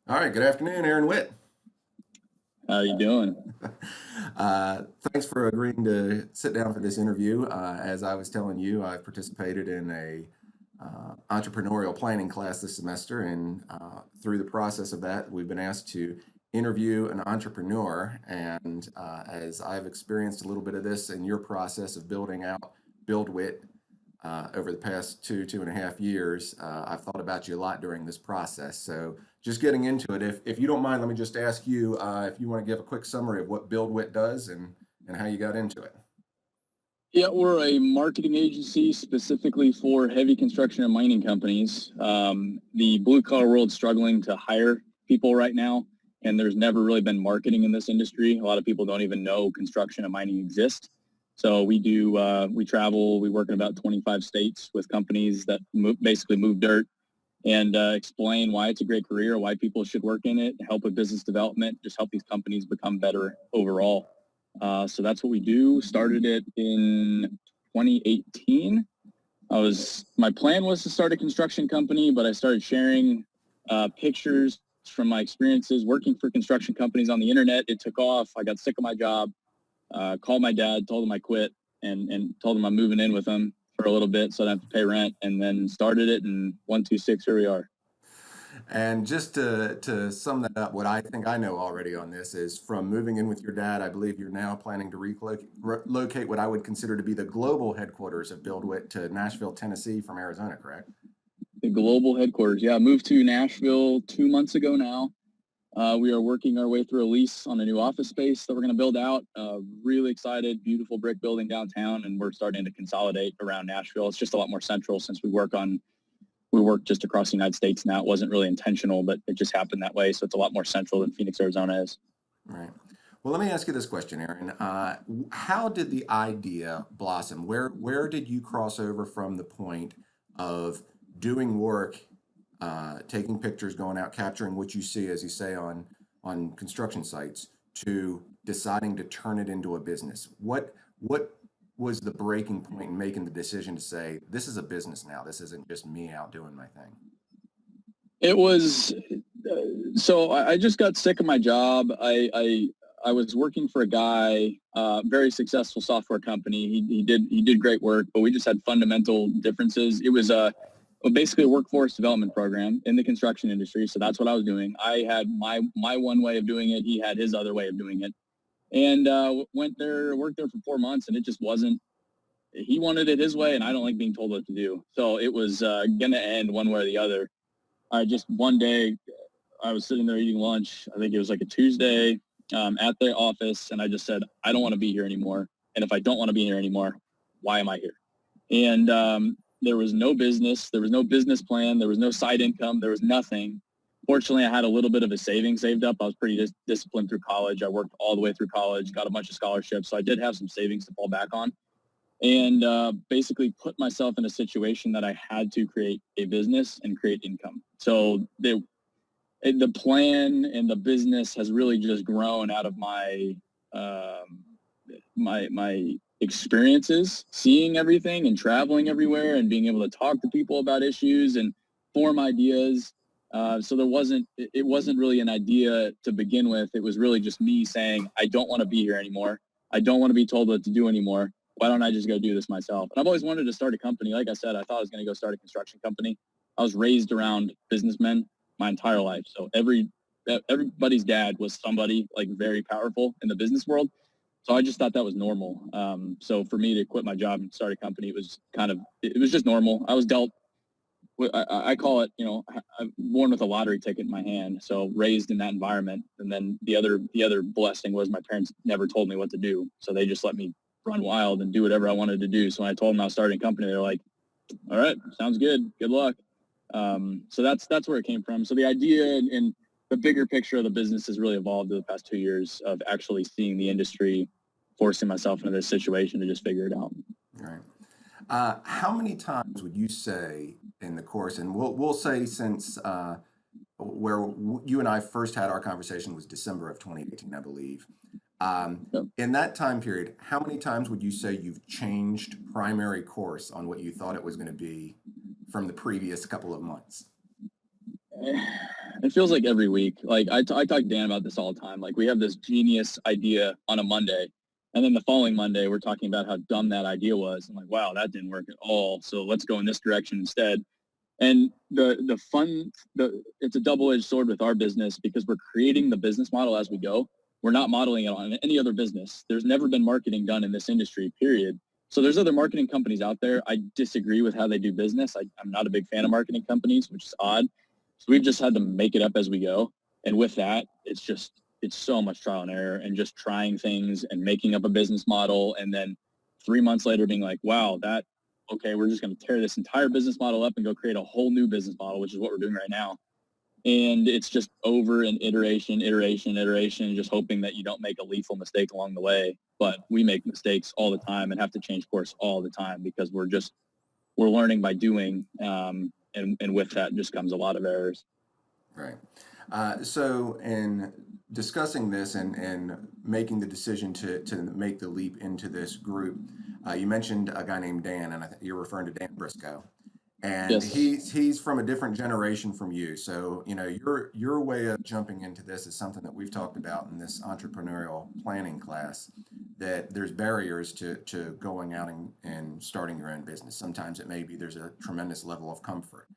All right, good afternoon, Aaron Witt. How you doing? Thanks for agreeing to sit down for this interview. As I was telling you, I participated in a entrepreneurial planning class this semester, and through the process of that, we've been asked to interview an entrepreneur. And as I've experienced a little bit of this in your process of building out Build Wit over the past 2.5 years. I've thought about you a lot during this process. So just getting into it, if you don't mind, let me just ask you if you want to give a quick summary of what BuildWit does and how you got into it. Yeah, we're a marketing agency specifically for heavy construction and mining companies. The blue collar world's struggling to hire people right now, and there's never really been marketing in this industry. A lot of people don't even know construction and mining exist. So we travel, we work in about 25 states with companies that basically move dirt and explain why it's a great career, why people should work in it, help with business development, just help these companies become better overall. So that's what we do. Started it in 2018. My plan was to start a construction company, but I started sharing pictures from my experiences working for construction companies on the internet. It took off. I got sick of my job, called my dad, told him I quit, and told him I'm moving in with him for a little bit so I don't have to pay rent, and then started it, and 126, here we are. And just to sum that up, what I think I know already on this is from moving in with your dad, I believe you're now planning to relocate what I would consider to be the global headquarters of BuildWit to Nashville, Tennessee from Arizona, correct? The global headquarters. Yeah, I moved to Nashville 2 months ago now. We are working our way through a lease on a new office space that we're going to build out. Really excited, beautiful brick building downtown, and we're starting to consolidate around Nashville. It's just a lot more central since we work just across the United States now. It wasn't really intentional, but it just happened that way. So it's a lot more central than Phoenix, Arizona is. Right. Well, let me ask you this question, Aaron. How did the idea blossom? Where did you cross over from the point of doing work, taking pictures, going out, capturing what you see, as you say, on construction sites, to deciding to turn it into a business? What was the breaking point in making the decision to say, this is a business now? This isn't just me out doing my thing. It was so I just got sick of my job. I was working for a guy, very successful software company. He did great work, but we just had fundamental differences. It was basically a workforce development program in the construction industry. So that's what I was doing. I had my one way of doing it. He had his other way of doing it, and went there, worked there for 4 months, and it just wasn't. He wanted it his way, and I don't like being told what to do. So it was going to end one way or the other. I just one day I was sitting there eating lunch. I think it was like a Tuesday at the office, and I just said, I don't want to be here anymore. And if I don't want to be here anymore, why am I here? And there was no business. There was no business plan. There was no side income. There was nothing. Fortunately, I had a little bit of a savings saved up. I was pretty disciplined through college. I worked all the way through college, got a bunch of scholarships. So I did have some savings to fall back on, and basically put myself in a situation that I had to create a business and create income. So the plan and the business has really just grown out of my experiences, seeing everything and traveling everywhere and being able to talk to people about issues and form ideas. So it wasn't really an idea to begin with. It was really just me saying, I don't want to be here anymore. I don't want to be told what to do anymore. Why don't I just go do this myself? And I've always wanted to start a company. Like I said, I thought I was going to go start a construction company. I was raised around businessmen my entire life. So everybody's dad was somebody like very powerful in the business world. So I just thought that was normal. So for me to quit my job and start a company, it was just normal. I was dealt, I call it, I'm born with a lottery ticket in my hand. So raised in that environment. And then the other blessing was my parents never told me what to do. So they just let me run wild and do whatever I wanted to do. So when I told them I was starting a company, they're like, all right, sounds good. Good luck. So that's where it came from. So the idea and the bigger picture of the business has really evolved in the past 2 years of actually seeing the industry, forcing myself into this situation to just figure it out. Right. How many times would you say in the course, and we'll say since you and I first had our conversation was December of 2018, I believe. So, In that time period, how many times would you say you've changed primary course on what you thought it was going to be from the previous couple of months? It feels like every week. Like I talk to Dan about this all the time. Like we have this genius idea on a Monday, and then the following Monday we're talking about how dumb that idea was. I'm like, wow, that didn't work at all. So let's go in this direction instead. And it's a double-edged sword with our business because we're creating the business model as we go. We're not modeling it on any other business. There's never been marketing done in this industry, period. So there's other marketing companies out there. I disagree with how they do business. I'm not a big fan of marketing companies, which is odd. So we've just had to make it up as we go. And with that, it's so much trial and error and just trying things and making up a business model. And then 3 months later being like, wow, okay, we're just going to tear this entire business model up and go create a whole new business model, which is what we're doing right now. And it's just over an iteration, and just hoping that you don't make a lethal mistake along the way. But we make mistakes all the time and have to change course all the time because we're learning by doing. And with that just comes a lot of errors. Right. So in discussing this and making the decision to make the leap into this group, you mentioned a guy named Dan, and I think you're referring to Dan Briscoe. And Yes. he's from a different generation from you. So, your way of jumping into this is something that we've talked about in this entrepreneurial planning class, that there's barriers to going out and starting your own business. Sometimes it may be there's a tremendous level of comfort.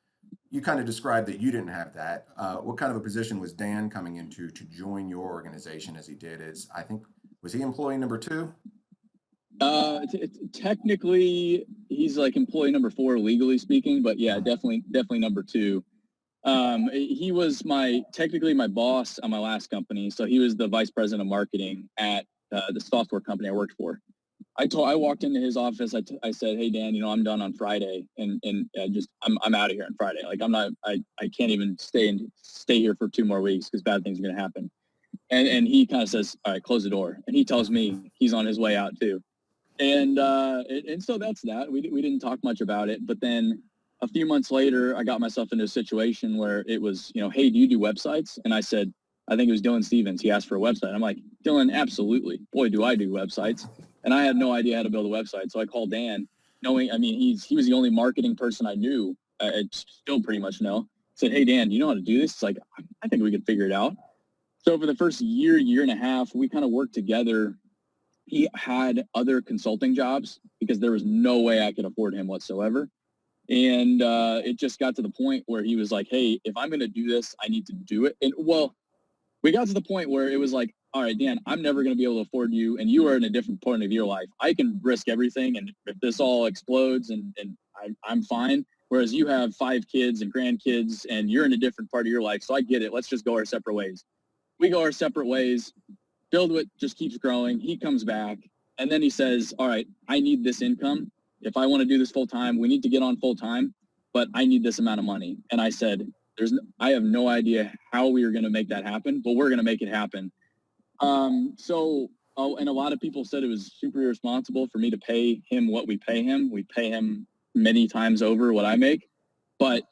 You kind of described that you didn't have that. What kind of a position was Dan coming into to join your organization as he did? I think, was he employee number two? Technically, he's like employee number 4, legally speaking, but yeah, definitely number 2. He was technically my boss on my last company, so he was the vice president of marketing at the software company I worked for. I walked into his office. I said, "Hey Dan, I'm done on Friday, and I'm out of here on Friday. Like I can't even stay here for 2 more weeks because bad things are gonna happen." And he kind of says, "All right, close the door," and he tells me he's on his way out too. And so that's that. We didn't talk much about it, but then a few months later, I got myself into a situation where it was, hey, do you do websites? And I said, I think it was Dylan Stevens. He asked for a website. I'm like, Dylan, absolutely. Boy, do I do websites. And I had no idea how to build a website. So I called Dan, knowing, he was the only marketing person I knew. I still pretty much know. Said, hey, Dan, do you know how to do this? It's like, I think we could figure it out. So for the first year and a half, we kind of worked together. He had other consulting jobs because there was no way I could afford him whatsoever. And it just got to the point where he was like, hey, if I'm going to do this, I need to do it. And well, we got to the point where it was like, all right, Dan, I'm never going to be able to afford you. And you are in a different point of your life. I can risk everything. And if this all explodes and I'm fine. Whereas you have 5 kids and grandkids and you're in a different part of your life. So I get it. Let's just go our separate ways. We go our separate ways. BuildWitt just keeps growing. He comes back. And then he says, all right, I need this income. If I want to do this full time, we need to get on full time, but I need this amount of money. And I said, I have no idea how we are going to make that happen, but we're going to make it happen. And a lot of people said it was super irresponsible for me to pay him what we pay him. We pay him many times over what I make, but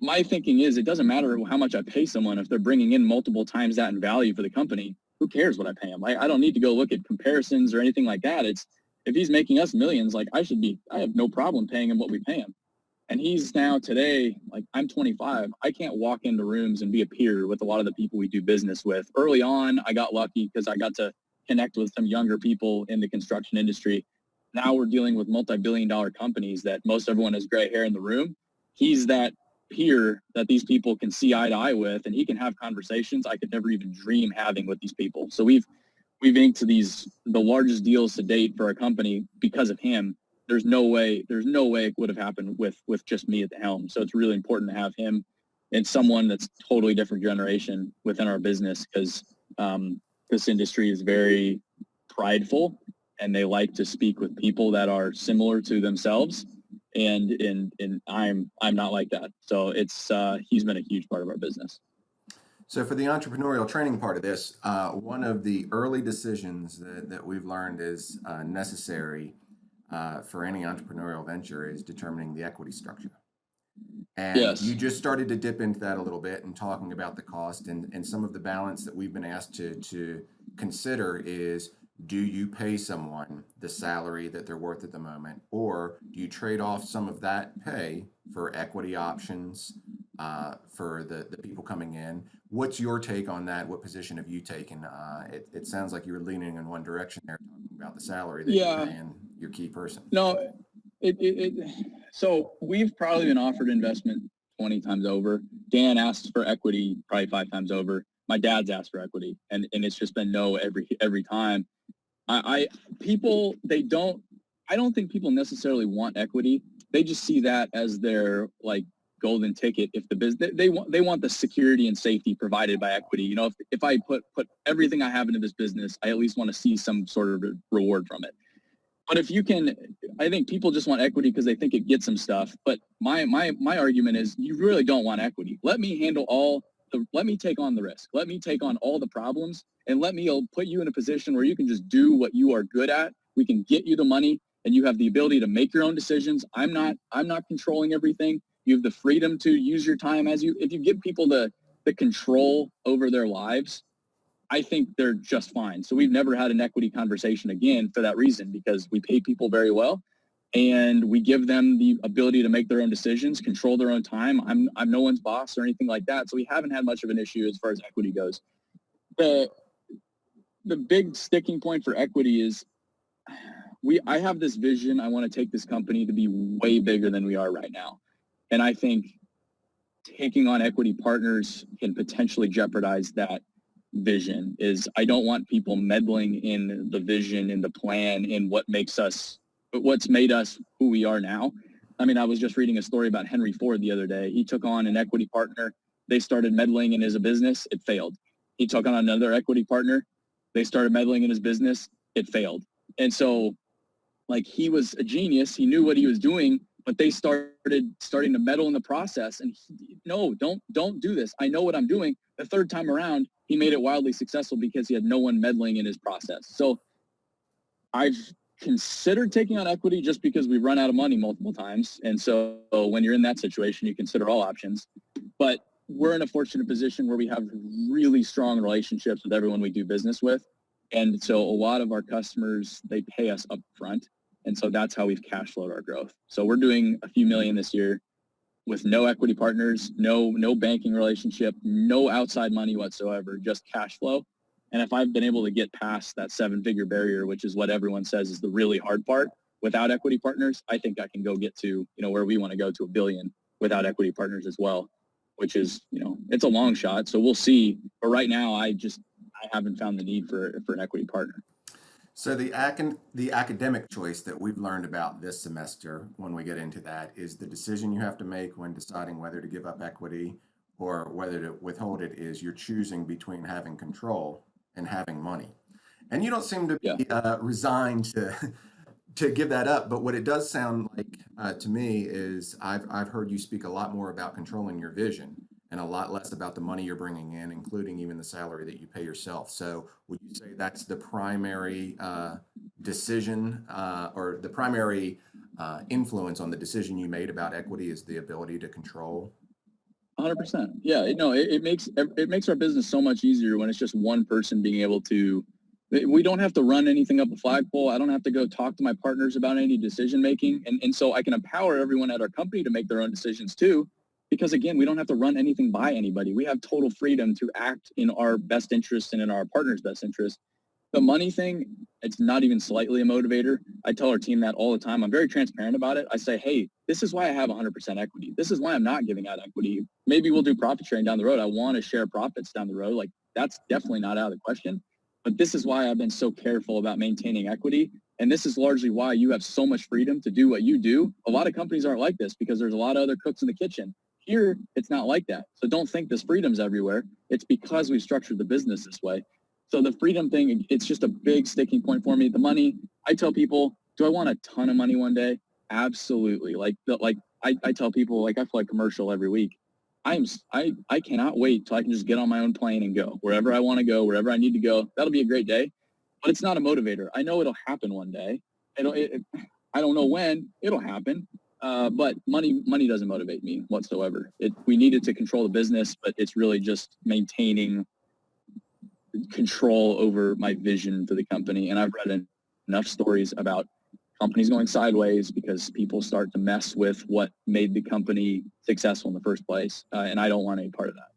my thinking is it doesn't matter how much I pay someone if they're bringing in multiple times that in value for the company. Who cares what I pay him? I don't need to go look at comparisons or anything like that. If he's making us millions, like I have no problem paying him what we pay him. And he's now today, like I'm 25. I can't walk into rooms and be a peer with a lot of the people we do business with. Early on, I got lucky because I got to connect with some younger people in the construction industry. Now we're dealing with multi-billion-dollar companies that most everyone has gray hair in the room. He's that peer that these people can see eye to eye with, and he can have conversations I could never even dream having with these people. So we've inked the largest deals to date for our company because of him. There's no way it would have happened with just me at the helm. So it's really important to have him and someone that's totally different generation within our business because this industry is very prideful and they like to speak with people that are similar to themselves. And I'm not like that. So he's been a huge part of our business. So for the entrepreneurial training part of this, one of the early decisions that we've learned is necessary for any entrepreneurial venture is determining the equity structure. And Yes. you just started to dip into that a little bit and talking about the cost and some of the balance that we've been asked to consider is, do you pay someone the salary that they're worth at the moment, or do you trade off some of that pay for equity options, for the people coming in. What's your take on that? What position have you taken? It sounds like you were leaning in one direction there, talking about the salary that you're Yeah, paying your key person. no, so we've probably been offered investment 20 times over. Dan asked for equity probably 5 times over. My dad's asked for equity, and it's just been no every time. I people they don't I don't think people necessarily want equity. They just see that as their like golden ticket. If the business they want the security and safety provided by equity. You know, if I put everything I have into this business, I at least want to see some sort of reward from it. But if you can, I think people just want equity because they think it gets them stuff. But my argument is you really don't want equity. Let me handle let me take on the risk. Let me take on all the problems and let me put you in a position where you can just do what you are good at. We can get you the money and you have the ability to make your own decisions. I'm not controlling everything. You have the freedom to use your time if you give people the control over their lives, I think they're just fine. So we've never had an equity conversation again for that reason, because we pay people very well and we give them the ability to make their own decisions, control their own time. I'm no one's boss or anything like that. So we haven't had much of an issue as far as equity goes. The big sticking point for equity is I have this vision. I want to take this company to be way bigger than we are right now. And I think taking on equity partners can potentially jeopardize that vision. Is I don't want people meddling in the vision, in the plan, in what's made us who we are now. I mean, I was just reading a story about Henry Ford the other day. He took on an equity partner. They started meddling in his business. It failed. He took on another equity partner. They started meddling in his business. It failed. And so, like, he was a genius. He knew what he was doing, but they starting to meddle in the process. And no, don't do this. I know what I'm doing. The third time around, he made it wildly successful because he had no one meddling in his process. So I've considered taking on equity just because we've run out of money multiple times. And so when you're in that situation, you consider all options. But we're in a fortunate position where we have really strong relationships with everyone we do business with. And so a lot of our customers, they pay us up front. And so that's how we've cash flowed our growth. So we're doing a few million this year with no equity partners, no banking relationship, no outside money whatsoever, just cash flow. And if I've been able to get past that 7-figure barrier, which is what everyone says is the really hard part, without equity partners, I think I can go get to, where we want to go to $1 billion without equity partners as well, which is, it's a long shot. So we'll see. But right now, I haven't found the need for an equity partner. So the academic choice that we've learned about this semester, when we get into that, is the decision you have to make when deciding whether to give up equity or whether to withhold it is you're choosing between having control and having money. And you don't seem to be resigned to give that up. But what it does sound like to me is I've heard you speak a lot more about controlling your vision and a lot less about the money you're bringing in, including even the salary that you pay yourself. So would you say that's the primary decision or the primary influence on the decision you made about equity is the ability to control? 100%. Yeah, it makes our business so much easier when it's just one person being able to. We don't have to run anything up a flagpole. I don't have to go talk to my partners about any decision making, and so I can empower everyone at our company to make their own decisions too. Because again, we don't have to run anything by anybody. We have total freedom to act in our best interest and in our partner's best interest. The money thing, it's not even slightly a motivator. I tell our team that all the time. I'm very transparent about it. I say, hey, this is why I have 100% equity. This is why I'm not giving out equity. Maybe we'll do profit sharing down the road. I want to share profits down the road. Like, that's definitely not out of the question. But this is why I've been so careful about maintaining equity. And this is largely why you have so much freedom to do what you do. A lot of companies aren't like this because there's a lot of other cooks in the kitchen. Here, it's not like that. So don't think this freedom's everywhere. It's because we've structured the business this way. So the freedom thing, it's just a big sticking point for me. The money, I tell people, do I want a ton of money one day? Absolutely. I tell people, like, I fly commercial every week. I cannot wait till I can just get on my own plane and go wherever I want to go, wherever I need to go. That'll be a great day, but it's not a motivator. I know it'll happen one day. I don't know when it'll happen. But money doesn't motivate me whatsoever. We needed to control the business, but it's really just maintaining control over my vision for the company. And I've read enough stories about company's going sideways because people start to mess with what made the company successful in the first place. And I don't want any part of that.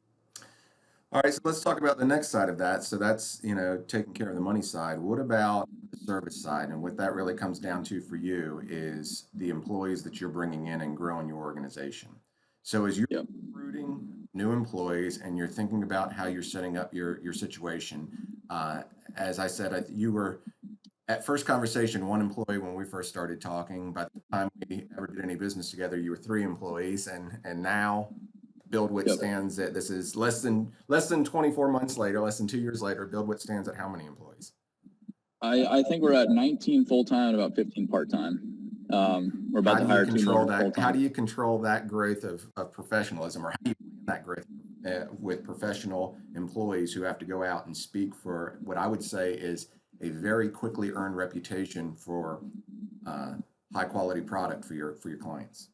All right, so let's talk about the next side of that. So that's, taking care of the money side. What about the service side? And what that really comes down to for you is the employees that you're bringing in and growing your organization. So as you're Yep. recruiting new employees and you're thinking about how you're setting up your situation, as I said, you were at first conversation, one employee when we first started talking. By the time we ever did any business together, you were three employees, and now BuildWitt Yep. stands at, this is less than 24 months later, less than 2 years later, BuildWitt stands at how many employees? I think we're at 19 full-time and about 15 part-time. We're about to hire 2 more full-time. How do you control that growth of professionalism, or how do you plan that growth with professional employees who have to go out and speak for what I would say is a very quickly earned reputation for high quality product for your clients?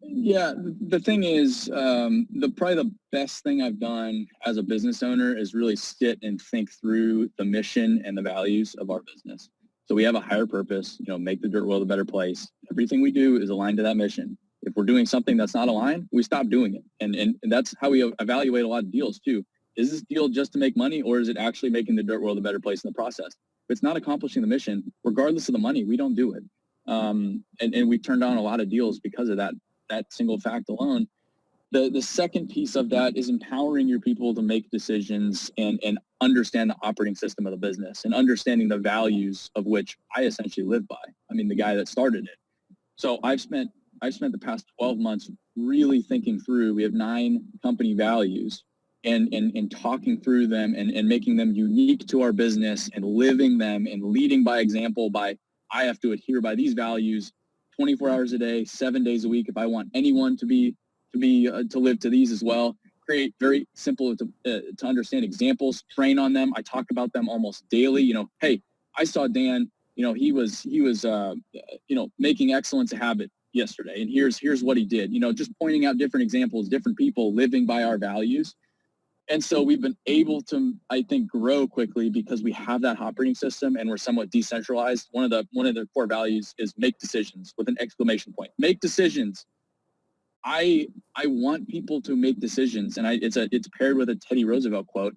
Yeah, the thing is, probably the best thing I've done as a business owner is really sit and think through the mission and the values of our business. So we have a higher purpose, make the dirt world a better place. Everything we do is aligned to that mission. If we're doing something that's not aligned, we stop doing it. And that's how we evaluate a lot of deals too. Is this deal just to make money, or is it actually making the dirt world a better place in the process? If it's not accomplishing the mission, regardless of the money, we don't do it. And we turned down a lot of deals because of that single fact alone. The second piece of that is empowering your people to make decisions and understand the operating system of the business and understanding the values of which I essentially live by. I mean, the guy that started it. So I've spent the past 12 months really thinking through. We have 9 company values and talking through them and making them unique to our business and living them and leading by example by I have to adhere by these values 24 hours a day, 7 days a week. If I want anyone to live to these as well, create very simple to understand examples, train on them. I talk about them almost daily. Hey, I saw Dan, he was making excellence a habit yesterday. And here's what he did, just pointing out different examples, different people living by our values. And so we've been able to, I think, grow quickly because we have that operating system and we're somewhat decentralized. One of the core values is make decisions with an exclamation point. Make decisions. I want people to make decisions, and it's paired with a Teddy Roosevelt quote,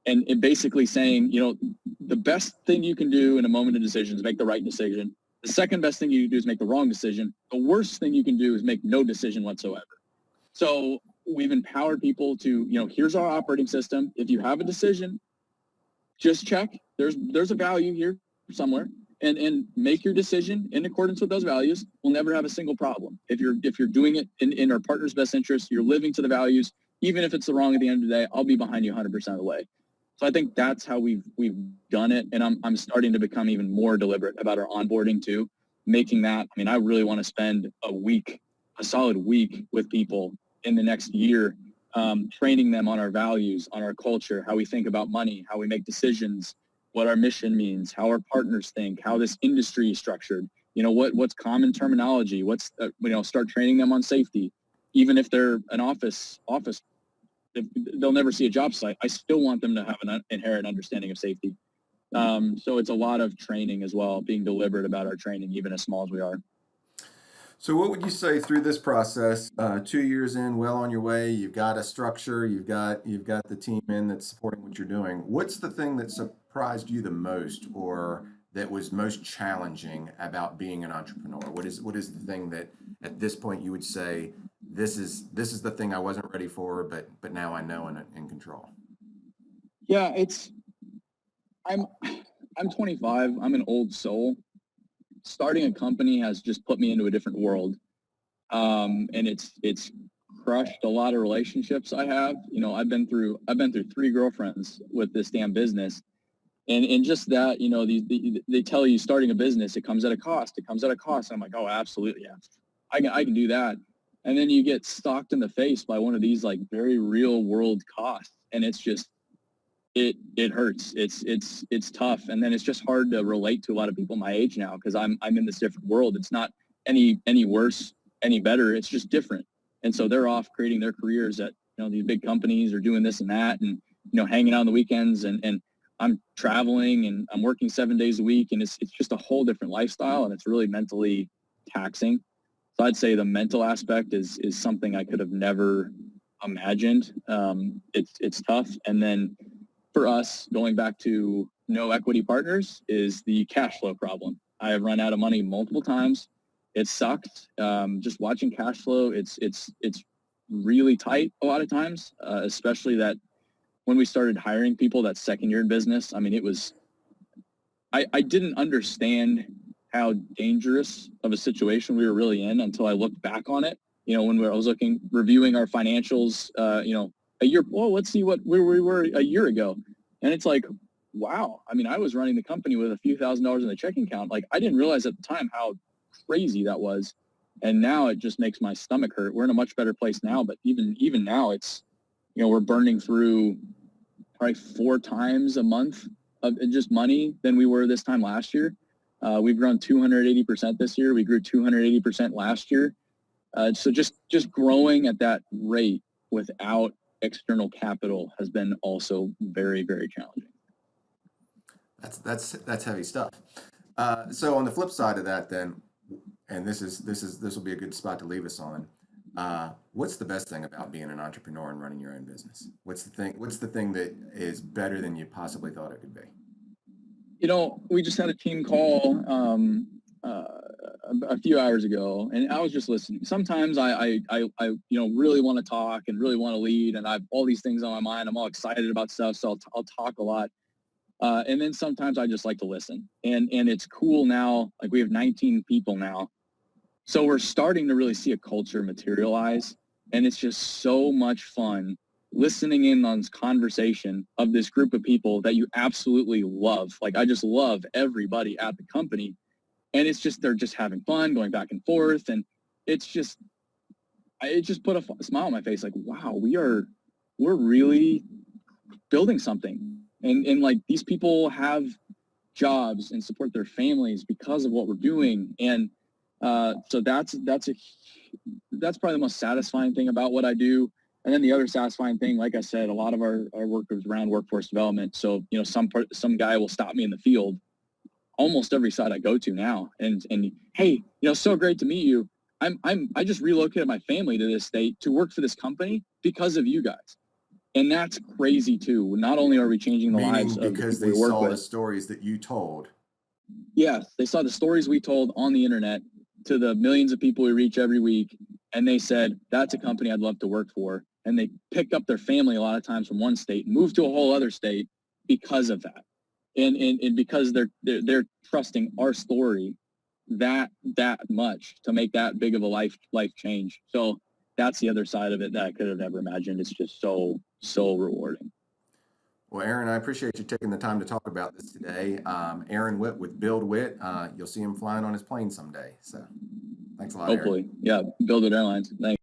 and basically saying, the best thing you can do in a moment of decision is make the right decision. The second best thing you can do is make the wrong decision. The worst thing you can do is make no decision whatsoever. So we've empowered people to, here's our operating system. If you have a decision, just check. There's a value here somewhere, and make your decision in accordance with those values. We'll never have a single problem. If you're doing it in our partner's best interest, you're living to the values. Even if it's the wrong at the end of the day, I'll be behind you 100% of the way. So I think that's how we've done it, and I'm starting to become even more deliberate about our onboarding too, making that. I mean, I really want to spend a solid week with people in the next year, training them on our values, on our culture, how we think about money, how we make decisions, what our mission means, how our partners think, how this industry is structured, what's common terminology, start training them on safety. Even if they're an office, they'll never see a job site. I still want them to have an inherent understanding of safety. So it's a lot of training as well, being deliberate about our training, even as small as we are. So what would you say through this process, 2 years in, well on your way, you've got a structure, you've got the team in that's supporting what you're doing. What's the thing that surprised you the most, or that was most challenging about being an entrepreneur? What is the thing that at this point you would say, this is the thing I wasn't ready for, but now I know and in control? Yeah, I'm 25. I'm an old soul. Starting a company has just put me into a different world. And it's crushed a lot of relationships I have. I've been through 3 girlfriends with this damn business. And just that, they tell you starting a business, it comes at a cost. It comes at a cost. And I'm like, oh, absolutely. Yeah. I can do that. And then you get stalked in the face by one of these like very real world costs. And it's just, it hurts. It's tough. And then it's just hard to relate to a lot of people my age now, because I'm in this different world. It's not any worse, any better. It's just different. And so they're off creating their careers at, these big companies or doing this and that, and, hanging out on the weekends. And I'm traveling and I'm working 7 days a week, and it's just a whole different lifestyle, and it's really mentally taxing. So I'd say the mental aspect is something I could have never imagined. It's tough. And then for us, going back to no equity partners, is the cash flow problem. I have run out of money multiple times. It sucked. Just watching cash flow, it's really tight a lot of times, especially that when we started hiring people that second year in business. I mean, I didn't understand how dangerous of a situation we were really in until I looked back on it. You know, when I was reviewing our financials, a year, well, let's see where we were a year ago. And it's like, wow. I mean, I was running the company with a few $1,000s in the checking account. Like, I didn't realize at the time how crazy that was. And now it just makes my stomach hurt. We're in a much better place now, but even now it's, we're burning through probably 4 times a month of just money than we were this time last year. We've grown 280% this year. We grew 280% last year. So just growing at that rate without external capital has been also very, very challenging. That's heavy stuff. So on the flip side of that, then, and this will be a good spot to leave us on. What's the best thing about being an entrepreneur and running your own business? What's the thing that is better than you possibly thought it could be? We just had a team call a few hours ago, and I was just listening. Sometimes I really want to talk and really want to lead, and I have all these things on my mind. I'm all excited about stuff, so I'll talk a lot. And then sometimes I just like to listen. And it's cool now. Like, we have 19 people now. So we're starting to really see a culture materialize. And it's just so much fun listening in on this conversation of this group of people that you absolutely love. Like, I just love everybody at the company. And it's just, they're just having fun, going back and forth. And it just put a smile on my face. Like, wow, we're really building something. And like, these people have jobs and support their families because of what we're doing. And so that's probably the most satisfying thing about what I do. And then the other satisfying thing, like I said, a lot of our work is around workforce development. So, some guy will stop me in the field almost every site I go to now. And hey, so great to meet you. I just relocated my family to this state to work for this company because of you guys. And that's crazy too. Not only are we changing the lives of the people we work with, because they saw the stories that you told. Yes, they saw the stories we told on the internet to the millions of people we reach every week, and they said, that's a company I'd love to work for. And they picked up their family a lot of times from one state and moved to a whole other state because of that. And because they're trusting our story that much to make that big of a life change. So that's the other side of it that I could have never imagined. It's just so rewarding. Well, Aaron, I appreciate you taking the time to talk about this today. Aaron Witt with Build Witt. You'll see him flying on his plane someday. So thanks a lot, Hopefully. Aaron. Yeah, Build It Airlines. Thanks.